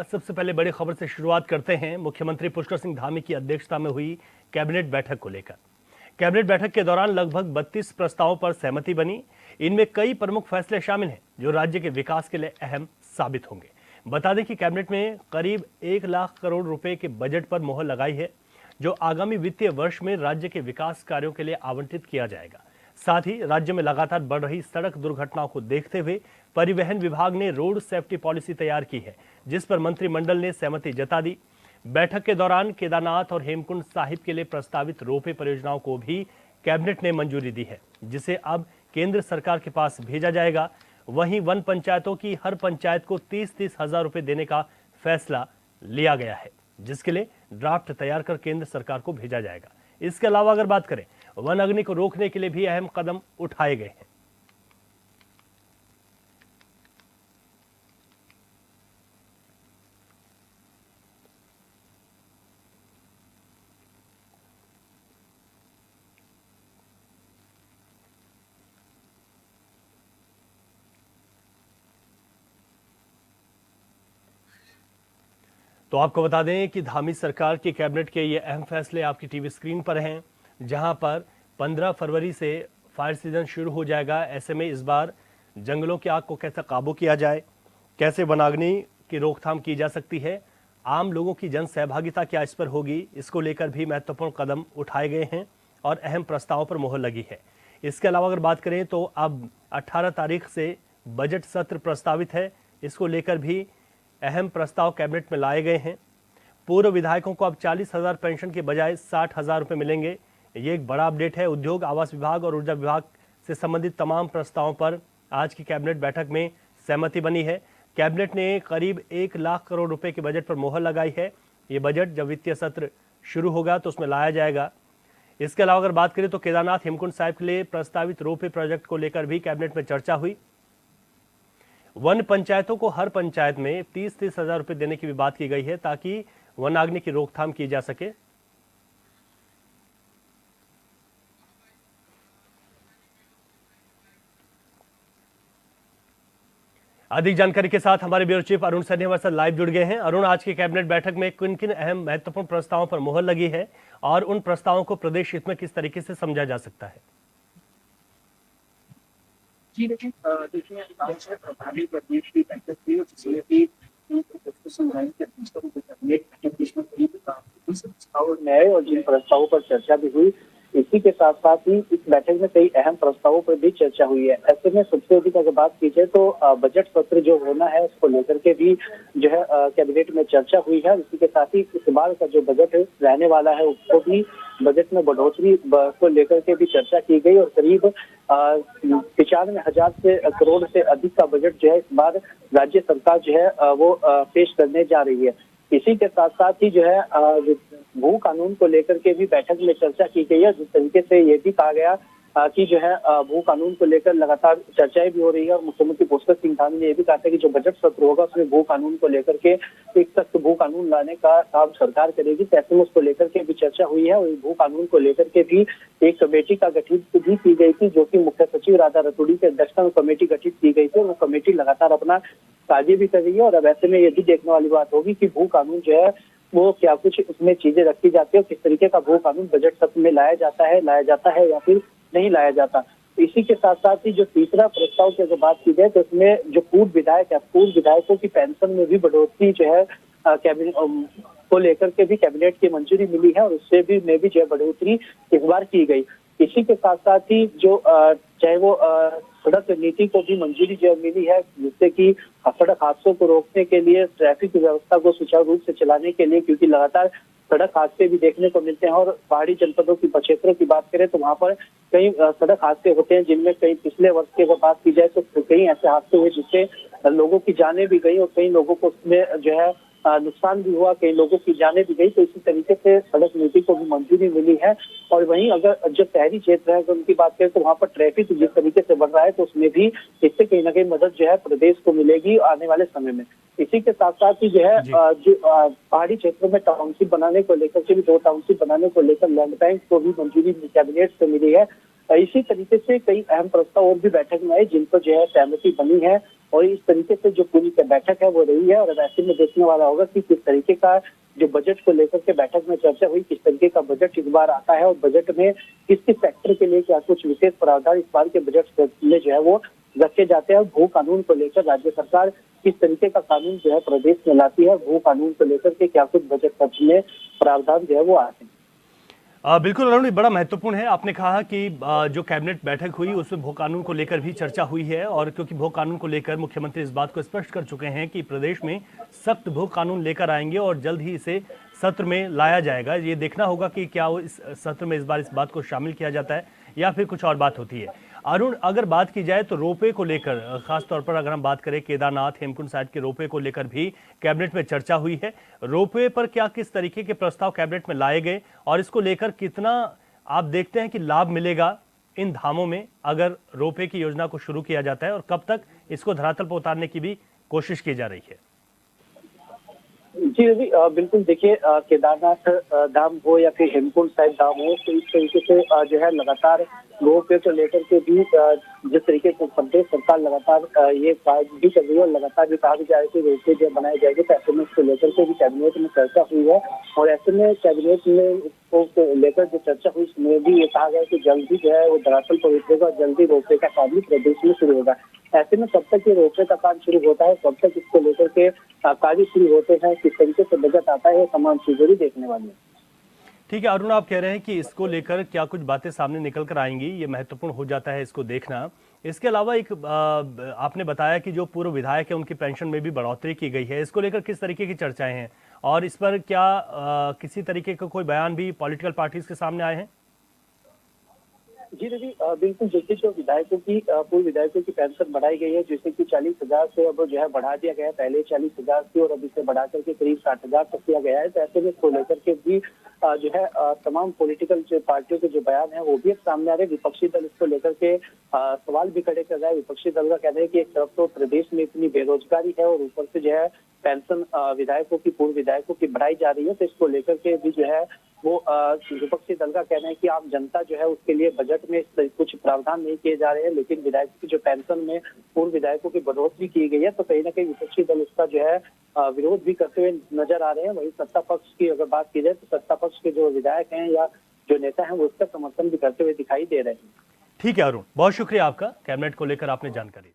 सबसे पहले बड़ी खबर से शुरुआत करते हैं। मुख्यमंत्री पुष्कर सिंह धामी की अध्यक्षता में हुई कैबिनेट बैठक को लेकर। कैबिनेट बैठक के दौरान लगभग 32 प्रस्तावों पर सहमति बनी। इनमें कई प्रमुख फैसले शामिल हैं जो राज्य के विकास के लिए अहम साबित होंगे। बता दें कि कैबिनेट में करीब 1 लाख करोड़ रुपए के बजट पर मोहर लगाई है, जो आगामी वित्तीय वर्ष में राज्य के विकास कार्यों के लिए आवंटित किया जाएगा। साथ ही राज्य में लगातार बढ़ रही सड़क दुर्घटनाओं को देखते हुए परिवहन विभाग ने रोड सेफ्टी पॉलिसी तैयार की है, जिस पर मंत्रिमंडल ने सहमति जता दी। बैठक के दौरान केदारनाथ और हेमकुंड साहिब के लिए प्रस्तावित रोपवे परियोजनाओं को भी कैबिनेट ने मंजूरी दी है, जिसे अब केंद्र सरकार के पास भेजा जाएगा। वहीं वन पंचायतों की हर पंचायत को 30-30 हजार रुपए देने का फैसला लिया गया है, जिसके लिए ड्राफ्ट तैयार कर केंद्र सरकार को भेजा जाएगा। इसके अलावा अगर बात करें, वन अग्नि को रोकने के लिए भी अहम कदम उठाए गए हैं। तो आपको बता दें कि धामी सरकार की कैबिनेट के ये अहम फैसले आपकी टीवी स्क्रीन पर हैं, जहां पर 15 फरवरी से फायर सीजन शुरू हो जाएगा। ऐसे में इस बार जंगलों की आग को कैसे काबू किया जाए, कैसे वनाग्नि की रोकथाम की जा सकती है, आम लोगों की जन सहभागिता क्या इस पर होगी, इसको लेकर भी महत्वपूर्ण कदम उठाए गए हैं और अहम प्रस्तावों पर मोहर लगी है। इसके अलावा अगर बात करें तो अब 18 तारीख से बजट सत्र प्रस्तावित है। इसको लेकर भी अहम प्रस्ताव कैबिनेट में लाए गए हैं। पूर्व विधायकों को अब 40,000 पेंशन के बजाय 60,000 रुपए मिलेंगे। ये एक बड़ा अपडेट है। उद्योग, आवास विभाग और ऊर्जा विभाग से संबंधित तमाम प्रस्तावों पर आज की कैबिनेट बैठक में सहमति बनी है। कैबिनेट ने करीब 1 लाख करोड़ रुपए के बजट पर मोहर लगाई है। ये बजट जब वित्तीय सत्र शुरू होगा तो उसमें लाया जाएगा। इसके अलावा अगर बात करें तो केदारनाथ हेमकुंड साहिब के लिए प्रस्तावित रोपवे प्रोजेक्ट को लेकर भी कैबिनेट में चर्चा हुई। वन पंचायतों को हर पंचायत में 30-30 हजार रुपए देने की भी बात की गई है, ताकि वनाग्नि की रोकथाम की जा सके। अधिक जानकारी के साथ हमारे ब्यूरो चीफ अरुण सैनी हमारे साथ लाइव जुड़ गए हैं। अरुण, आज की कैबिनेट बैठक में किन किन अहम महत्वपूर्ण प्रस्तावों पर मोहर लगी है और उन प्रस्तावों को प्रदेश हित में किस तरीके से समझा जा सकता है? जी देखिए, प्रभावी प्रदेश की बैठक थी और जिसमें भी प्रस्ताव नए और जिन प्रस्तावों पर चर्चा भी हुई, इसी के साथ साथ ही इस बैठक में कई अहम प्रस्तावों पर भी चर्चा हुई है। ऐसे में सबसे अधिक अगर बात की जाए तो बजट सत्र जो होना है उसको लेकर के भी जो है कैबिनेट में चर्चा हुई है। इसी के साथ ही इस बार का जो बजट रहने वाला है उसको भी बजट में बढ़ोतरी को लेकर के भी चर्चा की गई और करीब 95,000 से करोड़ से अधिक का बजट जो है इस बार राज्य सरकार जो है वो पेश करने जा रही है। इसी के साथ साथ ही जो है भू कानून को लेकर के भी बैठक में चर्चा की गई है, जिस तरीके से ये भी कहा गया कि जो है भू कानून को लेकर लगातार चर्चाएं भी हो रही है और मुख्यमंत्री पुष्कर सिंह धामी ने यह भी कहा था कि जो बजट सत्र होगा उसमें भू कानून को लेकर के एक सख्त भू कानून लाने का काम सरकार करेगी। ऐसे में उसको लेकर के भी चर्चा हुई है और भू कानून को लेकर के भी एक कमेटी का गठित भी की गई थी, जो कि मुख्य सचिव राधा रतूड़ी की अध्यक्षता में कमेटी गठित की गई थी। वो कमेटी लगातार अपना कार्य भी कर रही है और अब ऐसे में ये भी देखने वाली बात होगी कि भू कानून जो है वो क्या कुछ उसमें चीजें रखी जाती है, किस तरीके का भू कानून बजट सत्र में लाया जाता है या फिर नहीं लाया जाता। इसी के साथ साथ ही जो तीसरा प्रस्ताव की अगर बात की जाए तो उसमें जो पूर्व विधायकों की पेंशन में भी बढ़ोतरी जो है कैबिनेट को लेकर के भी कैबिनेट की मंजूरी मिली है और उससे भी जो है बढ़ोतरी इस बार की गई। इसी के साथ साथ ही जो चाहे वो सड़क नीति को भी मंजूरी जो मिली है, जिससे कि सड़क हादसों को रोकने के लिए, ट्रैफिक व्यवस्था को सुचारू रूप से चलाने के लिए, क्योंकि लगातार सड़क हादसे भी देखने को मिलते हैं और पहाड़ी जनपदों की क्षेत्रों की बात करें तो वहां पर कई सड़क हादसे होते हैं, जिनमें कई पिछले वर्ष की अगर बात की जाए तो कई ऐसे हादसे हुए जिससे लोगों की जानें भी गई और कई लोगों को उसमें जो है नुकसान भी हुआ, कई लोगों की जानें भी गई। तो इसी तरीके से सड़क नीति को भी मंजूरी मिली है। और वहीं अगर जो शहरी क्षेत्र है उनकी बात करें तो वहां पर ट्रैफिक जिस तरीके से बढ़ रहा है तो उसमें भी इससे कहीं ना कहीं मदद जो है प्रदेश को मिलेगी आने वाले समय में। इसी के साथ साथ ही जो है जो पहाड़ी क्षेत्रों में टाउनशिप बनाने को लेकर के भी 2 टाउनशिप बनाने को लेकर लैंड बैंक को भी मंजूरी कैबिनेट से मिली है। इसी तरीके से कई अहम प्रस्ताव और भी बैठक में आए जिन पर जो है सहमति बनी है और इस तरीके से जो पूरी बैठक है वो रही है। और अब ऐसे में देखने वाला होगा कि किस तरीके का जो बजट को लेकर के बैठक में चर्चा हुई, किस तरीके का बजट इस बार आता है और बजट में किस किस सेक्टर के लिए क्या कुछ विशेष प्रावधान इस बार के बजट में जो है वो रखे जाते हैं। भू कानून को लेकर राज्य सरकार किस तरीके का कानून जो है प्रदेश में लाती है, भू कानून को लेकर के क्या कुछ बजट सत्र में प्रावधान जो है वो आते हैं। बिल्कुल अरुण, ये बड़ा महत्वपूर्ण है। आपने कहा कि जो कैबिनेट बैठक हुई उसमें भू कानून को लेकर भी चर्चा हुई है, और क्योंकि भू कानून को लेकर मुख्यमंत्री इस बात को स्पष्ट कर चुके हैं कि प्रदेश में सख्त भू कानून लेकर आएंगे और जल्द ही इसे सत्र में लाया जाएगा। ये देखना होगा कि क्या वो इस सत्र में इस बार इस बात को शामिल किया जाता है या फिर कुछ और बात होती है। अरुण, अगर बात की जाए तो रोपवे को लेकर खासतौर पर अगर हम बात करें, केदारनाथ हेमकुंड साइड के रोपवे को लेकर भी कैबिनेट में चर्चा हुई है। रोपवे पर क्या किस तरीके के प्रस्ताव कैबिनेट में लाए गए और इसको लेकर कितना आप देखते हैं कि लाभ मिलेगा इन धामों में अगर रोपवे की योजना को शुरू किया जाता है, और कब तक इसको धरातल पर उतारने की भी कोशिश की जा रही है? जी रवि, बिल्कुल देखिए, केदारनाथ धाम हो या फिर हेमकुंड साहिब धाम हो, तो इस तरीके से जो है लगातार रोपवे को लेकर के भी जिस तरीके से प्रदेश सरकार लगातार ये कार्य भी कर रही है और लगातार भी कहा भी जा रहा है कि रोपवे जो बनाए जाएंगे, तो ऐसे में इसको लेकर के भी कैबिनेट में चर्चा हुई है। और ऐसे में कैबिनेट में इसको लेकर जो चर्चा हुई उसमें भी ये कहा गया कि जल्दी जो है वो धरातल पर उतरेगा और जल्दी रोपवे का काम भी प्रदेश में शुरू होगा। ऐसे में कब तक ये रोपवे का काम शुरू होता है, कब तक इसको लेकर के कार्य शुरू होते हैं, किस तरीके से बजट आता है, तमाम चीजें भी देखने वाली है। ठीक है अरुण, आप कह रहे हैं कि इसको लेकर क्या कुछ बातें सामने निकल कर आएंगी, ये महत्वपूर्ण हो जाता है इसको देखना। इसके अलावा एक आपने बताया कि जो पूर्व विधायक है उनकी पेंशन में भी बढ़ोतरी की गई है। इसको लेकर किस तरीके की चर्चाएं हैं और इस पर क्या किसी तरीके का कोई बयान भी पॉलिटिकल पार्टीज के सामने आए हैं? जी रवि, बिल्कुल देखिए, जो विधायकों की पूर्व विधायकों की पेंशन बढ़ाई गई है, जैसे कि 40,000 से अब जो है बढ़ा दिया गया है। पहले 40,000 थी और अब इसे बढ़ा करके करीब 60,000 तक किया गया है। तो ऐसे में इसको लेकर के भी जो है तमाम पॉलिटिकल जो पार्टियों के जो बयान है वो भी सामने आ रहे हैं। विपक्षी दल इसको लेकर के सवाल भी खड़े कर रहा है। विपक्षी दल का कहना है कि एक तरफ तो प्रदेश में इतनी बेरोजगारी है और ऊपर से जो है पेंशन विधायकों की, पूर्व विधायकों की बढ़ाई जा रही है। तो इसको लेकर के भी जो है वो विपक्षी दल का कहना है कि आम जनता जो है उसके लिए बजट में कुछ प्रावधान नहीं किए जा रहे हैं, लेकिन विधायकों की जो पेंशन में पूर्व विधायकों की बढ़ोतरी की गई है, तो कहीं ना कहीं विपक्षी दल इसका जो है विरोध भी करते हुए नजर आ रहे हैं। वहीं सत्ता पक्ष की अगर बात की जाए तो सत्ता पक्ष के जो विधायक हैं या जो नेता हैं वो इसका समर्थन भी करते हुए दिखाई दे रहे हैं। ठीक है अरुण, बहुत शुक्रिया आपका, कैबिनेट को लेकर आपने जानकारी दी।